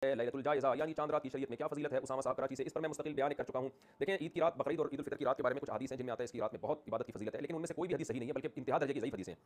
लैलतुल जायज़ा यानी चांद रात की शरीयत में क्या फ़ज़ीलत है, उसामा साहब कराची से, इस पर मैं मुस्तकिल बयान कर चुका हूँ। देखें, ईद की रात, बकरीद और ईद उल फितर की रात के बारे में कुछ हदीस हैं जिनमें आता है इसकी रात में बहुत इबादत की फ़ज़ीलत है, लेकिन उनमें से कोई भी हदीस सही नहीं है, बल्कि इंतहा दर्जे की ज़ईफ़ हदीसें हैं।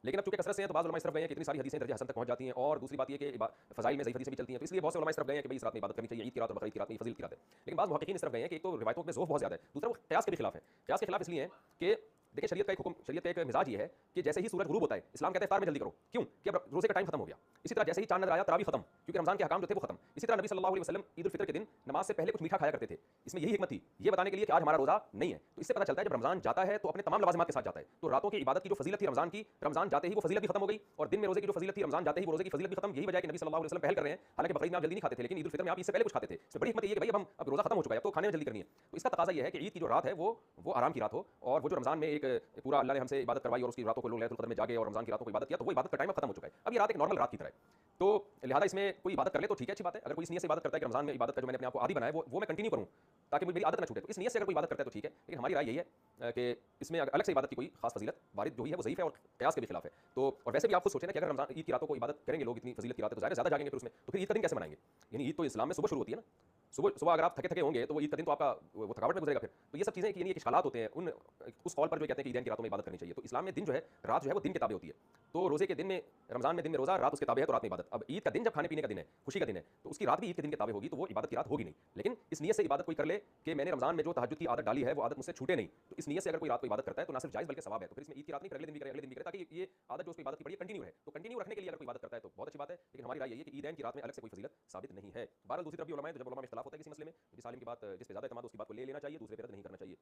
लेकिन अब चूंकि कसरत से हैं तो बाज़ उलमा इस तरफ गए हैं कि इतनी सारी हदीसें दर्जे हसन तक पहुंच जाती हैं, और दूसरी बात ये कि फ़ज़ाइल में ज़ईफ़ हदीसें भी चलती हैं, तो इसलिए बहुत से उलमा इस तरफ गए हैं कि भाई इस रात में इबादत करनी चाहिए, ईद की रात और बकरीद की रात में, फ़ज़ीलत की रात है। लेकिन बाज़ मुहक्किकीन इस तरफ गए हैं कि एक तो रिवायतों में ज़ोफ़ बहुत ज़्यादा है, दूसरा वो क़यास के भी खिलाफ है। क़यास के खिलाफ इसलिए है कि देखिए, शरीयत का एक हुक्म, शरीयत का एक मिजाज ये है कि जैसे ही सूरज गुरूब होता है, इस्लाम कहता है इफ्तार में जल्दी करो। क्यों? कि अब रोजे का टाइम खत्म हो गया। इसी तरह जैसे ही चांद नजर आया, तरावी खत्म, क्योंकि रमजान के अहकाम जो थे वो खत्म। इसी तरह नबी सल्लल्लाहु अलैहि वसल्लम ईद उल फितर के दिन नमाज से पहले कुछ मीठा खाया करते थे। इसमें यही हिकमत थी, ये बताने के लिए कि आज हमारा रोजा नहीं है। तो इससे पता चलता है जब रमजान जाता है तो अपने तमाम लवाजिमात के साथ जाता है। तो रातों की इबादत की जो फजीलत थी रमजान की, रमजान जाते ही वो फजीलत भी खत्म हो गई, और दिन में रोजे की जो फजीलत थी रमजान जाते ही वो रोजे की फजीलत भी खत्म। यही वजह है कि नबी सल्लल्लाहु अलैहि वसल्लम पहल कर रहे हैं। हालांकि बकरीद में आप जल्दी नहीं खाते थे, लेकिन ईद उल फितर में आप इससे पहले कुछ खाते थे। इसमें बड़ी हिकमत ये है कि भाई अब रोजा खत्म हो चुका है, अब तो खाने में जल्दी करनी है। तो इसका तकाजा ये है कि ईद की जो रात है वो आराम की रात हो, और वो जो रमजान में एक पूरा अल्लाह ने हमसे इबादत करवाई और उसकी रातों को लोग लैलतुल क़द्र में जागे और रमजान की रातों को इबादत किया, तो वो इबादत का टाइम खत्म हो चुका है। अब ये रात एक नॉर्मल रात की तरह है। तो लिहाजा इसमें कोई इबादत कर ले तो ठीक है, अच्छी बात है। अगर कोई इस नियत से इबादत करता है कि रमजान में इबादत का जो मैंने अपने आप को आदी बनाया है वो मैं कंटिन्यू करूं, ताकि मेरी आदत ना छूटे, तो इस नियत से अगर कोई इबादत करता है तो ठीक है। लेकिन हमारी राय यही है कि इसमें अलग से इबादत की कोई खास फजीलत वारिद जो हुई है वो ज़ईफ़ है और क़यास के भी खिलाफ है। तो और वैसे भी आप खुद सोचें ना कि अगर रमजान ईद की रातों को इबादत करेंगे लोग, इतनी फजीलत की रात है, तो ज़ाहिर है ज़्यादा जागेंगे फिर उसमें, तो फिर ईद का दिन कैसे मनाएंगे? यानी ईद तो इस्लाम में सुबह शुरू होती है ना, सुबह सुबह अगर आप थके थके होंगे तो वो ईद का दिन तो आपका वो थकावट में गुजरेगा फिर। तो ये सब चीज़ें कि यानी एक इश्कालात होते हैं उन उस कौल पर जो कहते हैं कि ईदैन की रातों में इबादत करनी चाहिए। तो इस्लाम में दिन जो है, रात जो है वो दिन के ताबे होती है। तो रोजे के दिन में, रमजान में दिन में रोजा, रात उसके ताबे है, तो रात में इबादत। अब ईद का दिन जब खाने पीने का दिन है, खुशी का दिन है, तो उसकी रात भी ईद के दिन के ताबे होगी, तो वो इबादत की रात होगी नहीं। लेकिन इस नियत से इबादत कोई कर ले कि मैंने रमजान में जो तहज्जुद की आदत डाली है वो आदत मुझसे छूटे नहीं, तो इस नियत से अगर कोई रात को इबादत करता है तो ना सिर्फ जायज़ बल्कि सवाब है। तो फिर इसमें ईद की रात नहीं, फिर अगले दिन भी करे, अगले दिन भी करे, ताकि ये आदत जो उसकी इबादत की पड़ी है कंटिन्यू रहे। तो कंटिन्यू रखने के लिए अगर कोई इबादत करता है तो बहुत अच्छी बात है, लेकिन हमारी राय यही है कि ईदैन की रात में अलग से कोई फजीलत साबित नहीं है। बहरहाल दूसरी तरफ भी उलमा है, तो जब उलमा में इख्तिलाफ होता है किसी मसले में, जिस आलिम की बात जिस पे ज़्यादा एतमाद उसकी बात को ले लेना चाहिए, दूसरे पे रद्द नहीं करना चाहिए।